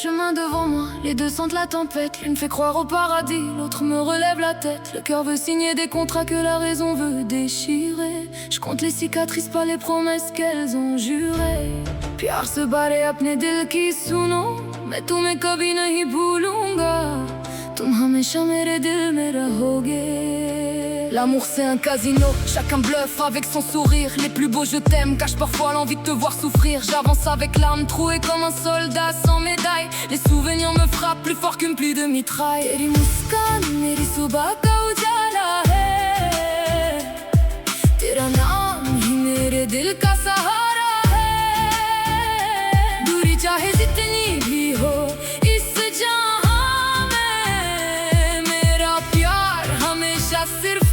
chemin devant moi, les deux sentent la tempête. L'une fait croire au paradis, l'autre me relève la tête. Le cœur veut signer des contrats que la raison veut déchirer. Je compte les cicatrices, pas les promesses qu'elles ont jurées. प्यार से बारे अपने दिल की सुनो, मैं तुम्हें कभी नहीं भूलूंगा, तुम हमेशा मेरे दिल में रहोगे. L'amour c'est un casino, chacun bluffe avec son sourire. Les plus beaux je t'aime cachent parfois l'envie de te voir souffrir. J'avance avec l'âme trouée comme un soldat sans médaille. Les souvenirs me frappent plus fort qu'une pluie de mitraille. तेरी मुस्कान मेरी सुबह का उजाला है, तेरा नाम ही मेरे दिल का सहारा है. दूरी चाहे जितनी भी हो इस जहां में, मेरा प्यार हमेशा सिर्फ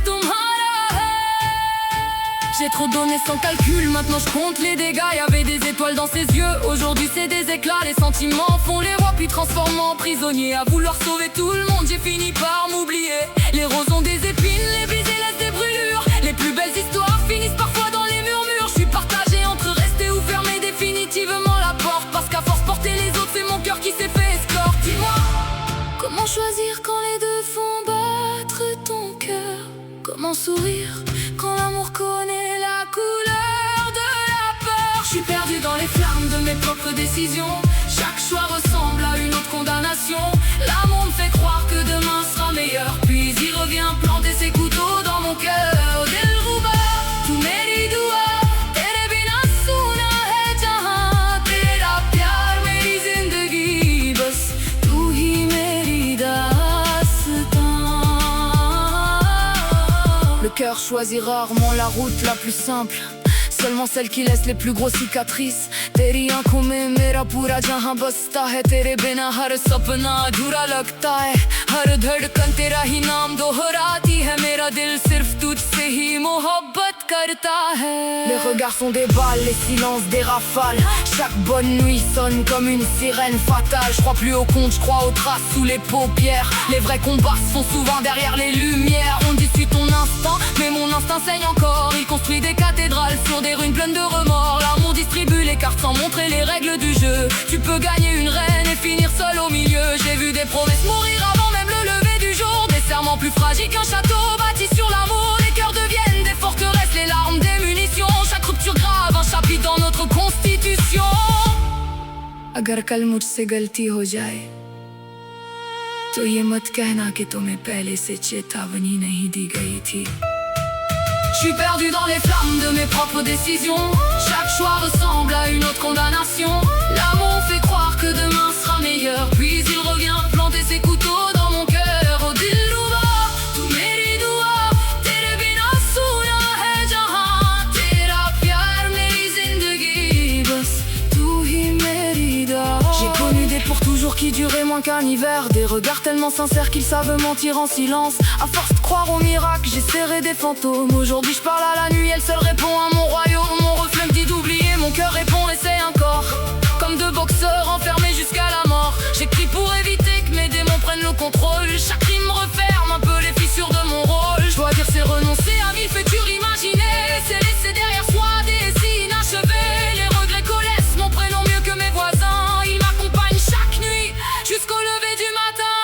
j'ai trop donné sans calcul, maintenant je compte les dégâts. Y'avait des étoiles dans ses yeux, aujourd'hui c'est des éclats. Les sentiments font les rois puis transforment en prisonniers. À vouloir sauver tout le monde, j'ai fini par m'oublier. Les roses ont des épines, les brisés laissent des brûlures. Les plus belles histoires finissent parfois dans les murmures. Je suis partagé entre rester ou fermer définitivement la porte, parce qu'à force porter les autres c'est mon cœur qui s'est fait escorte. Dis-moi, comment choisir quand les deux font battre ton cœur? Comment sourire quand l'amour connaît la couleur de la peur? Je suis perdu dans les flammes de mes propres décisions. Chaque choix ressemble à une autre condamnation. L'amour me fait croire que demain sera meilleur, puis il revient planter ses couteaux dans mon cœur. Dilruba, tu meri dua, tere bina suna hai jahan, tera pyar meri zindagi, bas tu hi meri dastan. Le cœur choisit rarement la route la plus simple, seulement celle qui laisse les plus grosses cicatrices. तेरी आंखों में मेरा पूरा जहां बसता है, तेरे बिना हर सपना अधूरा लगता है. हर धड़कन तेरा ही नाम दोहराती है, मेरा दिल सिर्फ तुझसे ही मोहब्बत करता है. Les regards sont des balles, les silences des rafales. Chaque bonne nuit sonne comme une sirène fatale. Je crois plus au compte, je crois aux traces sous les paupières. Les vrais combats se font souvent derrière les lumières. On dit ton instinct, mais mon instinct saigne encore. Il construit des cathédrales sur des ruines pleines de remords. L'amour distribue les cartes sans montrer les règles du jeu. Tu peux gagner une reine et finir seul au milieu. J'ai vu des promesses mourir avant même le lever du jour. Des serments plus fragiles qu'un château bâti sur l'amour. Les cœurs deviennent des forteresses, les larmes des munitions. Chaque rupture grave, un chapitre dans notre constitution. अगर कल मुझसे गलती हो जाए तो ये मत कहना कि तुम्हें पहले से चेतावनी नहीं दी गई थी. Je suis perdu dans les flammes de mes propres décisions. Chaque choix ressemble à une autre condamnation. L'amour fait croire que demain sera meilleur, puis il revient planter ses couteaux dans mon cœur. Oh Dilruba, tu meri dua, tere bina suna hai jahan, tera pyar meri zindagi, bas tu hi meri dastan. J'ai connu des pour toujours qui duraient moins qu'un hiver, des regards tellement sincères qu'ils savent mentir en silence. À force de croire au miracle, j'ai serré des fantômes. Aujourd'hui je parle à la nuit, elle seule répond à mon royaume. Mon reflet me dit d'oublier, mon cœur répond essaie encore. Comme deux boxeurs enfermés jusqu'à la mort. J'écris pour éviter que mes démons prennent le contrôle. Chaque rime referme un peu les fissures de mon rôle. Je dois dire c'est renoncer à mille futurs imaginés, c'est laisser derrière soi des destins inachevés. Les regrets connaissent mon prénom mieux que mes voisins. Ils m'accompagnent chaque nuit jusqu'au lever du matin.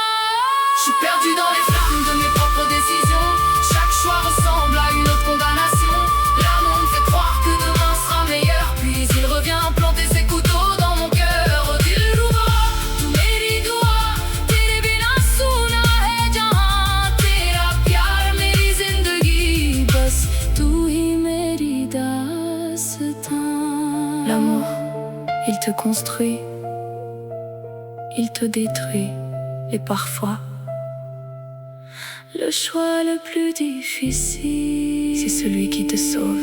Je suis perdu dans les flammes de mes propres décisions. Chaque choix ressemble à une autre condamnation. L'amour me fait croire que demain sera meilleur, puis il revient planter ses couteaux dans mon cœur. Oh Dilruba, tu meri dua, tere bina suna hai jahan, tera pyar meri zindagi, bas tu hi meri dastan. L'amour, il te construit, il te détruit, et parfois le choix le plus difficile, c'est celui qui te sauve